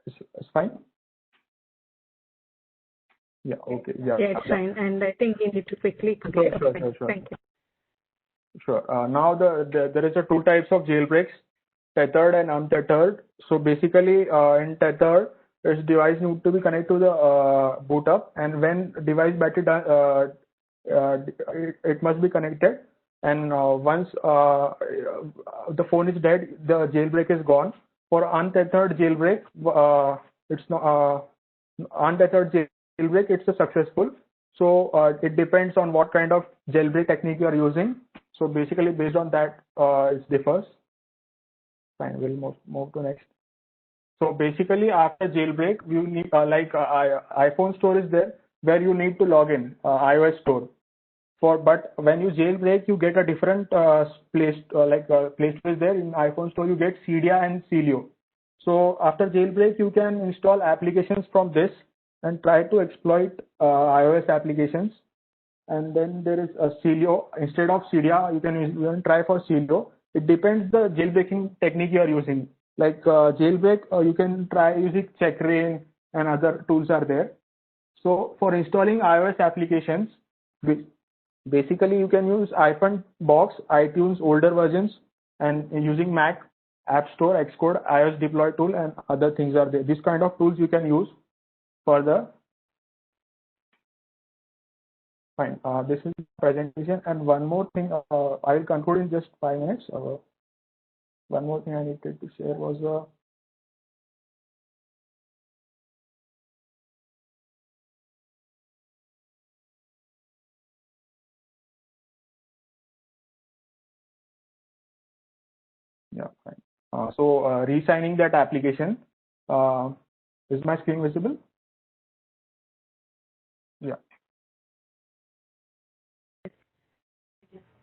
It's fine? Yeah, okay. Yeah, it's fine. And I think you need to quickly complete. Sure. Thank you. Sure. Now there is two types of jailbreaks, tethered and untethered. So basically, in tethered, this device needs to be connected to the boot up, and when device battery it must be connected. And once the phone is dead, the jailbreak is gone. For untethered jailbreak, it's not untethered jailbreak. It's a successful. So it depends on what kind of jailbreak technique you are using. So basically, based on that, it differs. Fine, we'll move to next. So basically, after jailbreak, you need iPhone store is there where you need to log in iOS store. But when you jailbreak, you get a different place is there in iPhone store. You get Cydia and Celio. So after jailbreak, you can install applications from this and try to exploit iOS applications. And then there is a Celio. Instead of Cydia, you can try for Celio. It depends the jailbreaking technique you are using. Like jailbreak, you can try using Checkra1n and other tools are there. So for installing iOS applications, basically you can use iPhone box, iTunes older versions, and using Mac App Store, Xcode, iOS deploy tool, and other things are there. This kind of tools you can use further. Fine. This is the presentation, and one more thing. I will conclude in just 5 minutes. One more thing I needed to share was yeah, fine. So re-signing that application. Is my screen visible? Yeah.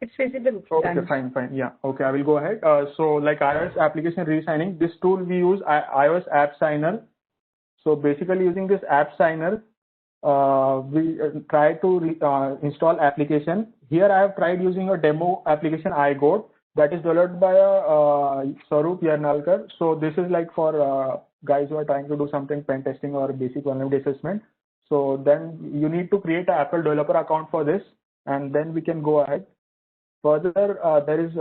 It's visible. Okay, fine. Yeah. Okay, I will go ahead. So like iOS application re-signing, this tool we use iOS App Signer. So basically using this App Signer, we try to install application. Here I have tried using a demo application iGoat that is developed by Sarup Yarnalkar. So this is like for guys who are trying to do something pen testing or basic vulnerability assessment. So then you need to create an Apple developer account for this, and then we can go ahead. Further, there is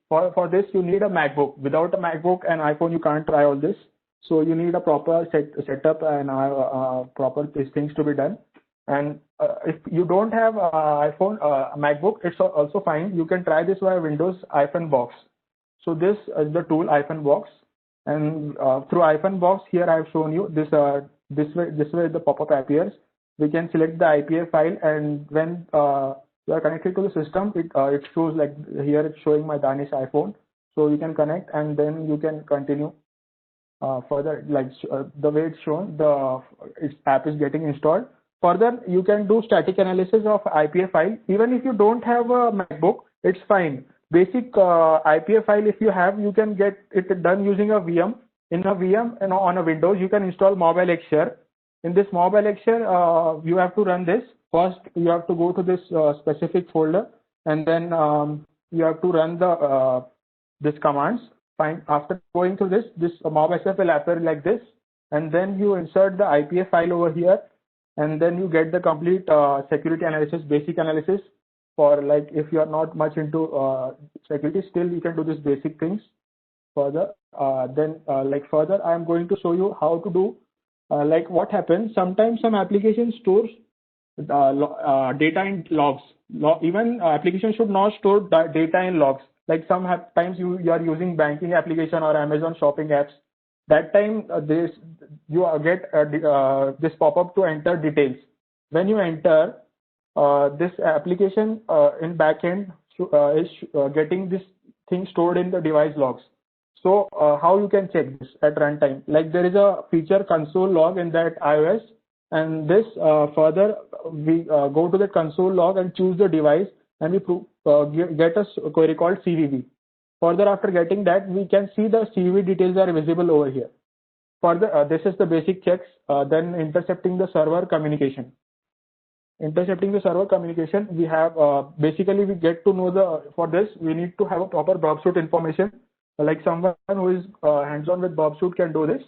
for this you need a MacBook. Without a MacBook and iPhone, you can't try all this. So you need a proper setup and proper these things to be done. And if you don't have iPhone, MacBook, it's also fine. You can try this via Windows iPhone Box. So this is the tool iPhone Box, and through iPhone Box here I have shown you this this way the pop-up appears. We can select the IPA file, and when you are connected to the system, it shows like here it's showing my Danish iPhone. So you can connect and then you can continue further like the way it's shown, its app is getting installed. Further, you can do static analysis of IPA file. Even if you don't have a MacBook, it's fine. Basic IPA file, if you have, you can get it done using a VM. In a VM and on a Windows, you can install Mobile Xshare. In this Mobile Xshare, you have to run this. First, you have to go to this specific folder, and then you have to run the this commands. Fine. After going to this Mob SF will appear like this, and then you insert the IPA file over here, and then you get the complete security analysis, basic analysis. For like if you are not much into security, still you can do these basic things. Further, further, I am going to show you how to do like what happens. Sometimes some application stores data in logs. Even application should not store data in logs. Like sometimes you are using banking application or Amazon shopping apps. That time you get this pop-up to enter details. When you enter, this application in backend is getting this thing stored in the device logs. So how you can check this at runtime? Like there is a feature console log in that iOS, and this further we go to the console log and choose the device, and we get a query called CVV. Further, after getting that, we can see the CVV details are visible over here. Further, this is the basic checks. Then intercepting the server communication. Intercepting the server communication, we have basically we get to know for this we need to have a proper Bob suite information. Like someone who is hands-on with Bob suite can do this.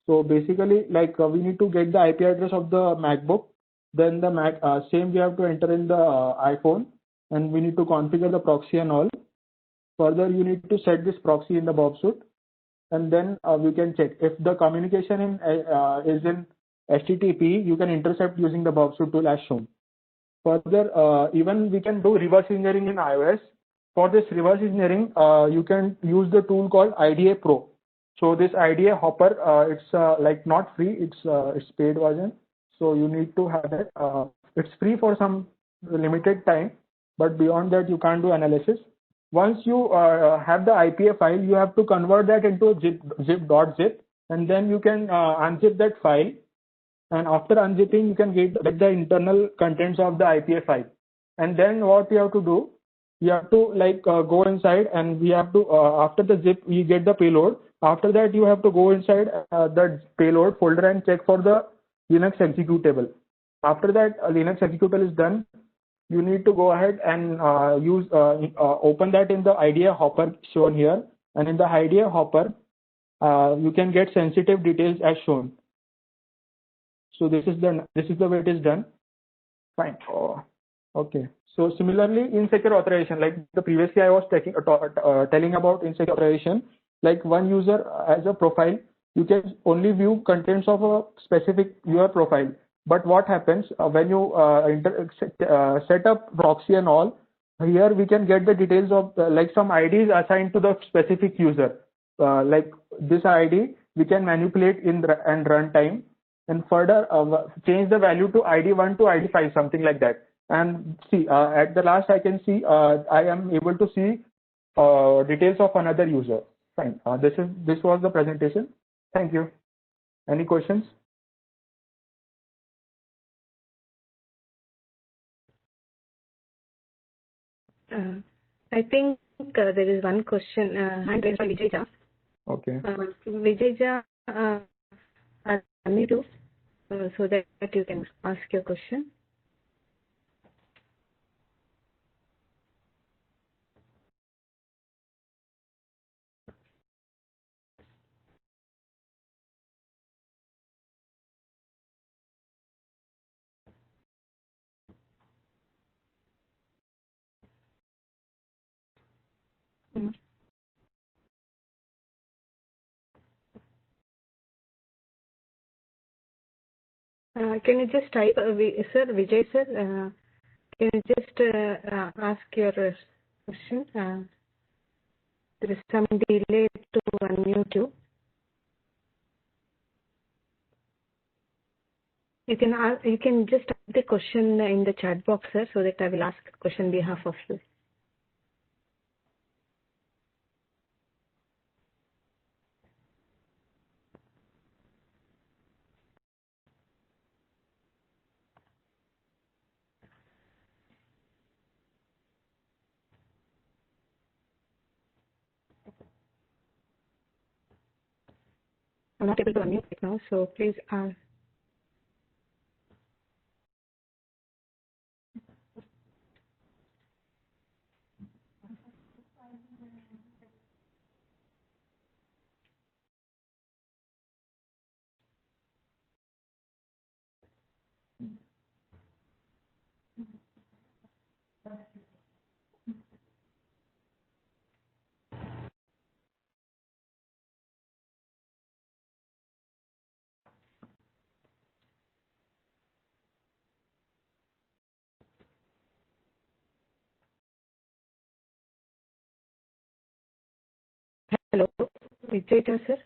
So basically, like we need to get the IP address of the MacBook. Then the same we have to enter in the iPhone, and we need to configure the proxy and all. Further, you need to set this proxy in the Bob suite, and then we can check if the communication is in HTTP. You can intercept using the Bob suite tool as shown. Further, even we can do reverse engineering in iOS. For this reverse engineering, you can use the tool called IDA Pro. So this IDA Hopper, it's like not free, it's paid version. So you need to have it. It's free for some limited time, but beyond that you can't do analysis. Once you have the IPA file, you have to convert that into zip, and then you can unzip that file. And after unzipping, you can get the internal contents of the IPA file. And then what you have to do, you have to like go inside, and we have to after the zip we get the payload. After that you have to go inside the payload folder and check for the Linux executable. After that Linux executable is done, you need to go ahead and open that in the IDEA Hopper shown here, and in the IDEA Hopper you can get sensitive details as shown. So this is the way it is done. Fine. Okay. So similarly, insecure authorization, like the previously I was telling about insecure authorization, like one user as a profile, you can only view contents of a specific your profile. But what happens when you set up proxy and all, here we can get the details of like some IDs assigned to the specific user. Like this ID, we can manipulate in and runtime, and further change the value to ID1 to ID5, something like that. And see, at the last I can see I am able to see details of another user. Fine. This was the presentation. Thank you. Any questions? I think there is one question hand raised by Vijaja. Okay. Vijaja, unmute so that you can ask your question. Can you just type, sir, Vijay sir, can you just ask your question? There is some delay to unmute you. You can just type the question in the chat box, sir, so that I will ask the question on behalf of you. I'm not able to unmute right now, so please. Hello, Vijay sir.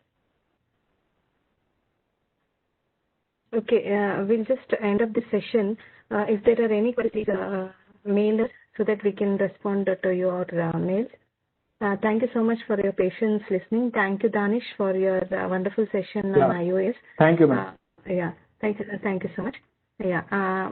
Okay, we'll just end up the session. If there are any questions, mail us so that we can respond to your mails. Thank you so much for your patience listening. Thank you, Danish, for your wonderful session on iOS. Thank you, ma'am. Yeah, thank you so much. Yeah.